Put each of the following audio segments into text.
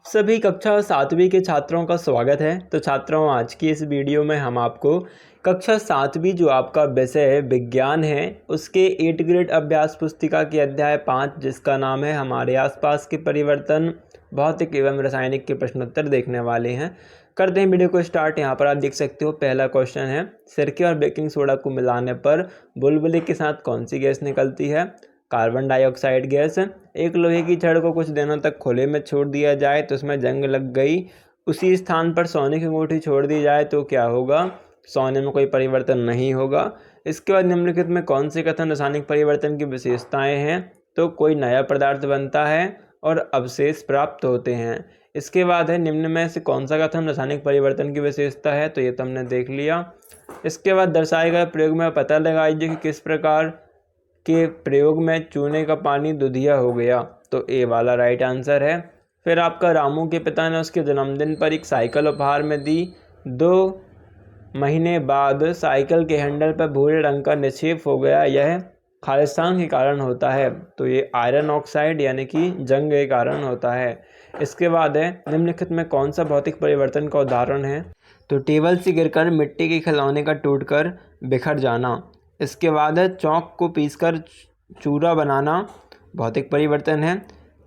सभी कक्षा 7वीं के छात्रों का स्वागत है। तो छात्रों, आज की इस वीडियो में हम आपको कक्षा 7वीं जो आपका विषय है विज्ञान है, उसके 8 ग्रेड अभ्यास पुस्तिका के अध्याय 5 जिसका नाम है हमारे आसपास के परिवर्तन, भौतिक एवं रासायनिक के प्रश्नोत्तर देखने वाले हैं। करते हैं वीडियो को स्टार्ट। यहाँ पर आप देख सकते हो पहला क्वेश्चन है, सिरके और बेकिंग सोडा को मिलाने पर बुलबुले के साथ कौन सी गैस निकलती है? Carbon dioxide gas. एक लोहे की छड़ को कुछ दिनों तक खुले में छोड़ दिया जाए तो उसमें जंग लग गई, उसी स्थान पर सोने की अंगूठी छोड़ दी जाए तो क्या होगा? सोने में कोई परिवर्तन नहीं होगा। इसके बाद निम्नलिखित में कौन से कथन रासायनिक परिवर्तन की विशेषताएं हैं? तो कोई नया पदार्थ बनता है और अवशेष प्राप्त होते हैं। इसके बाद है निम्न में से कौन सा कथन रासायनिक परिवर्तन की विशेषता है? तो ये तो हमने देख लिया। इसके बाद दर्शाए गए प्रयोग में पता लगाइए कि किस प्रकार के प्रयोग में चूने का पानी दूधिया हो गया। तो ए वाला राइट आंसर है। फिर आपका रामू के पिता ने उसके जन्मदिन पर एक साइकिल उपहार में दी। 2 महीने बाद साइकिल के हैंडल पर भूरे रंग का निक्षेप हो गया, यह खालिस्तान के कारण होता है। तो ये आयरन ऑक्साइड यानी कि जंग के कारण होता है। इसके बाद है निम्नलिखित में कौन सा भौतिक परिवर्तन का उदाहरण है? तो टेबल से गिरकर मिट्टी के खिलौने का टूटकर बिखर जाना। इसके बाद है चौक को पीसकर चूरा बनाना, भौतिक परिवर्तन है।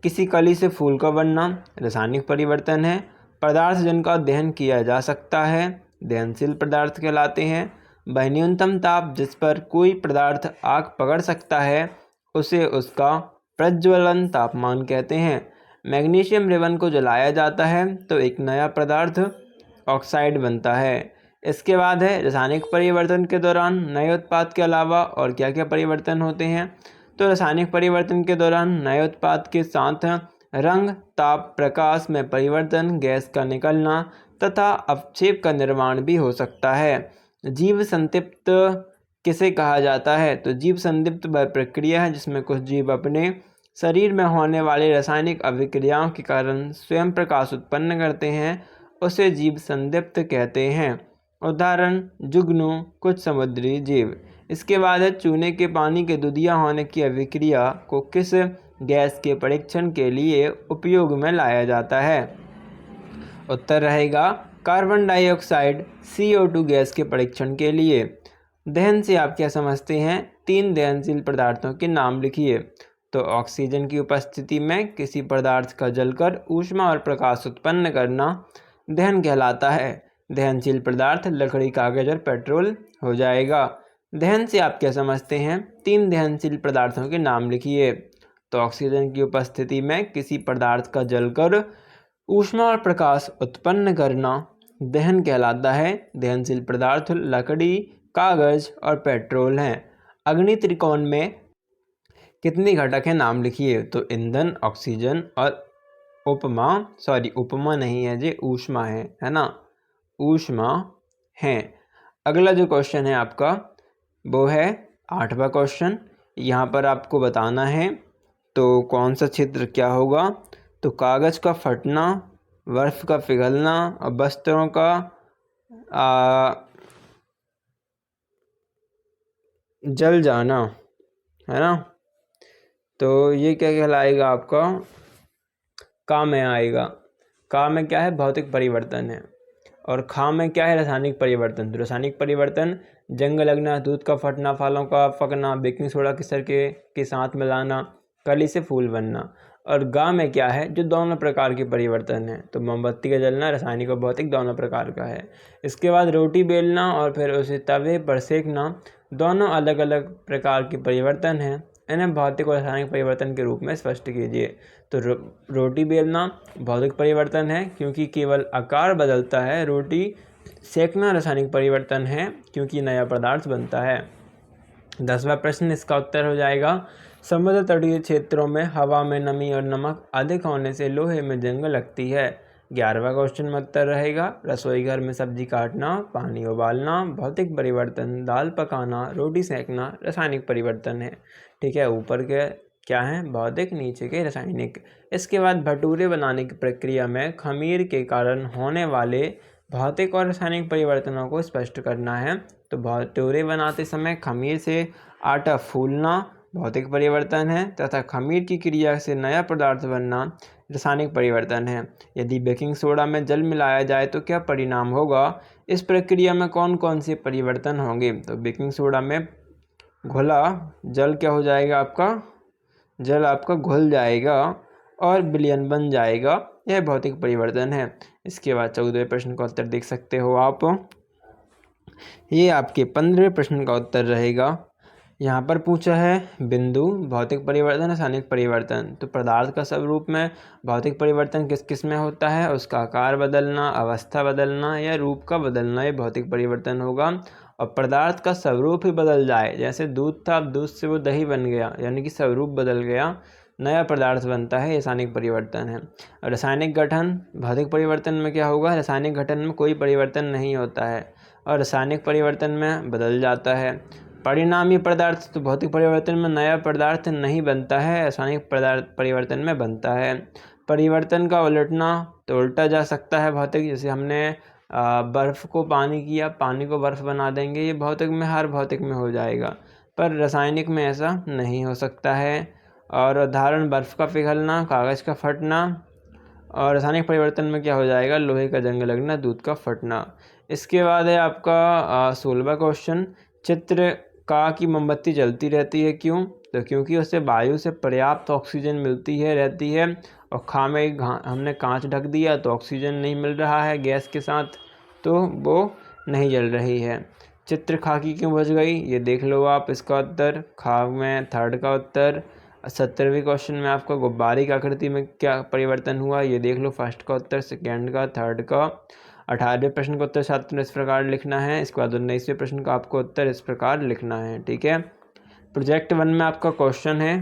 किसी कली से फूल का बनना, रासायनिक परिवर्तन है। पदार्थ जिनका दहन किया जा सकता है, दहनशील पदार्थ कहलाते हैं। वह न्यूनतम ताप जिस पर कोई पदार्थ आग पकड़ सकता है उसे उसका प्रज्वलन तापमान कहते हैं। मैग्नीशियम रिबन को जलाया जाता है तो एक नया पदार्थ ऑक्साइड बनता है। इसके बाद है रासायनिक परिवर्तन के दौरान नए उत्पाद के अलावा और क्या क्या परिवर्तन होते हैं? तो रासायनिक परिवर्तन के दौरान नए उत्पाद के साथ रंग, ताप, प्रकाश में परिवर्तन, गैस का निकलना तथा अवक्षेप का निर्माण भी हो सकता है। जीव संतृप्त किसे कहा जाता है? तो जीव संतृप्त वह प्रक्रिया है जिसमें कुछ जीव अपने शरीर में होने वाली रासायनिक अभिक्रियाओं के कारण स्वयं प्रकाश उत्पन्न करते हैं, उसे जीव संतृप्त कहते हैं। उदाहरण जुगनू, कुछ समुद्री जीव। इसके बाद है चूने के पानी के दूधिया होने की अभिक्रिया को किस गैस के परीक्षण के लिए उपयोग में लाया जाता है? उत्तर रहेगा कार्बन डाइऑक्साइड CO2 गैस के परीक्षण के लिए। दहन से आप क्या समझते हैं? 3 दहनशील पदार्थों के नाम लिखिए। तो ऑक्सीजन की उपस्थिति में किसी पदार्थ का जलकर ऊष्मा और प्रकाश उत्पन्न करना दहन कहलाता है। दहनशील पदार्थ लकड़ी, कागज और पेट्रोल हो जाएगा। दहन से आप क्या समझते हैं? 3 दहनशील पदार्थों के नाम लिखिए। तो ऑक्सीजन की उपस्थिति में किसी पदार्थ का जलकर ऊष्मा और प्रकाश उत्पन्न करना दहन कहलाता है। दहनशील पदार्थ लकड़ी, कागज और पेट्रोल हैं। अग्नि त्रिकोण में कितने घटक हैं? नाम लिखिए। तो ईंधन, ऑक्सीजन और उपमा नहीं है जी, ऊष्मा है ना, ऊष्मा है। अगला जो क्वेश्चन है आपका वो है 8वां क्वेश्चन। यहाँ पर आपको बताना है तो कौन सा क्षेत्र क्या होगा? तो कागज का फटना, बर्फ का पिघलना और वस्त्रों का जल जाना, है ना। तो ये क्या कहलाएगा आपका? का में आएगा। का में क्या है? भौतिक परिवर्तन है। और खा में क्या है? रासायनिक परिवर्तन। तो रासायनिक परिवर्तन जंग लगना, दूध का फटना, फलों का पकना, बेकिंग सोडा के सिरके के साथ मिलाना, कली से फूल बनना। और गा में क्या है? जो दोनों प्रकार के परिवर्तन है। तो मोमबत्ती का जलना रासायनिक और भौतिक दोनों प्रकार का है। इसके बाद रोटी बेलना और फिर उसे तवे पर सेकना, दोनों अलग अलग प्रकार के परिवर्तन हैं। इन्हें भौतिक और रासायनिक परिवर्तन के रूप में स्पष्ट कीजिए। तो रोटी बेलना भौतिक परिवर्तन है क्योंकि केवल आकार बदलता है। रोटी सेकना रासायनिक परिवर्तन है क्योंकि नया पदार्थ बनता है। 10वां प्रश्न इसका उत्तर हो जाएगा, समुद्र तटीय क्षेत्रों में हवा में नमी और नमक अधिक होने से लोहे में जंग लगती है। 11वां क्वेश्चन में उत्तर रहेगा, रसोई घर में सब्जी काटना, पानी उबालना, भौतिक परिवर्तन, दाल पकाना, रोटी सेकना रासायनिक परिवर्तन है। ठीक है, ऊपर के क्या है? भौतिक, नीचे के रासायनिक। इसके बाद भटूरे बनाने की प्रक्रिया में खमीर के कारण होने वाले भौतिक और रासायनिक परिवर्तनों को स्पष्ट करना है। तो भटूरे बनाते समय खमीर से आटा फूलना भौतिक परिवर्तन है तथा खमीर की क्रिया से नया पदार्थ बनना रासायनिक परिवर्तन है। यदि बेकिंग सोडा में जल मिलाया जाए तो क्या परिणाम होगा? इस प्रक्रिया में कौन कौन से परिवर्तन होंगे? तो बेकिंग सोडा में घुला जल क्या हो जाएगा आपका? जल आपका घुल जाएगा और विलयन बन जाएगा। यह भौतिक परिवर्तन है। इसके बाद 14वें प्रश्न का उत्तर देख सकते हो आप। ये आपके 15वें प्रश्न का उत्तर रहेगा। यहाँ पर पूछा है बिंदु, भौतिक परिवर्तन, रासायनिक परिवर्तन। तो पदार्थ का स्वरूप में भौतिक परिवर्तन किस किस में होता है? उसका आकार बदलना, अवस्था बदलना या रूप का बदलना, ये भौतिक परिवर्तन होगा। और पदार्थ का स्वरूप ही बदल जाए, जैसे दूध था, अब दूध से वो दही बन गया, यानी कि स्वरूप बदल गया, नया पदार्थ बनता है, रासायनिक परिवर्तन है। और रासायनिक गठन, भौतिक परिवर्तन में क्या होगा? रासायनिक गठन में कोई परिवर्तन नहीं होता है और रासायनिक परिवर्तन में बदल जाता है। परिणामी पदार्थ, तो भौतिक परिवर्तन में नया पदार्थ नहीं बनता है, रासायनिक पदार्थ परिवर्तन में बनता है। परिवर्तन का उलटना, तो उल्टा जा सकता है भौतिक, जैसे हमने बर्फ़ को पानी किया, पानी को बर्फ़ बना देंगे, ये भौतिक में, हर भौतिक में हो जाएगा, पर रासायनिक में ऐसा नहीं हो सकता है। और उदाहरण बर्फ़ का पिघलना, कागज़ का फटना। और रासायनिक परिवर्तन में क्या हो जाएगा? लोहे का जंग लगना, दूध का फटना। इसके बाद है आपका 16वां क्वेश्चन, चित्रका की मोमबत्ती जलती रहती है, क्यों? तो क्योंकि उससे वायु से पर्याप्त ऑक्सीजन मिलती है, रहती है, और हमने कांच ढक दिया तो ऑक्सीजन नहीं मिल रहा है गैस के साथ, तो वो नहीं जल रही है। चित्र खाकी क्यों बुझ गई? ये देख लो आप इसका उत्तर। खाक में 3rd का उत्तर। 17वें क्वेश्चन में आपका गुब्बारे की आकृति में क्या परिवर्तन हुआ? ये देख लो, 1st का उत्तर, 2nd का, 3rd का। 18वें प्रश्न का उत्तर छात्र ने इस प्रकार लिखना है। इसके बाद 19वें प्रश्न का आपको उत्तर इस प्रकार लिखना है। ठीक है। प्रोजेक्ट 1 में आपका क्वेश्चन है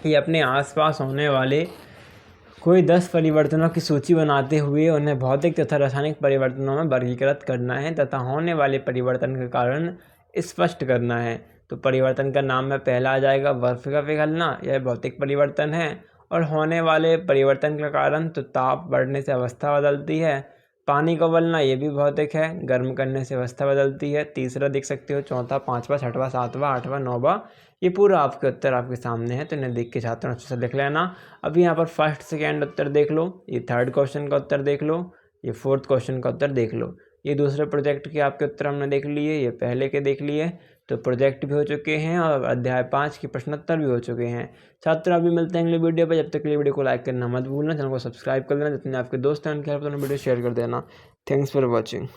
कि अपने आसपास होने वाले कोई 10 परिवर्तनों की सूची बनाते हुए उन्हें भौतिक तथा रासायनिक परिवर्तनों में वर्गीकृत करना है तथा होने वाले परिवर्तन के कारण स्पष्ट करना है। तो परिवर्तन का नाम में पहला आ जाएगा बर्फ का पिघलना, यह भौतिक परिवर्तन है। और होने वाले परिवर्तन का कारण, तो ताप बढ़ने से अवस्था बदलती है। पानी का उबलना, ये भी भौतिक है, गर्म करने से अवस्था बदलती है। तीसरा देख सकते हो, चौथा, 5वां, 6वां, 7वां, 8वां, 9वां, ये पूरा आपके उत्तर आपके सामने है, तो इन्हें देख के छात्रों अच्छे से लिख लेना। अभी यहाँ पर 1st 2nd उत्तर देख लो, ये 3rd क्वेश्चन का उत्तर देख लो, ये 4th क्वेश्चन का उत्तर देख लो। ये दूसरे प्रोजेक्ट के आपके उत्तर हमने देख लिए, ये पहले के देख लिए। तो प्रोजेक्ट भी हो चुके हैं और अध्याय 5 के प्रश्नोत्तर भी हो चुके हैं। छात्र अभी मिलते हैं अगले वीडियो पर, जब तक के लिए वीडियो को लाइक करना मत भूलना, चैनल को सब्सक्राइब कर लेना, जितने आपके दोस्त हैं उनके साथ वीडियो शेयर कर देना। Thanks for watching.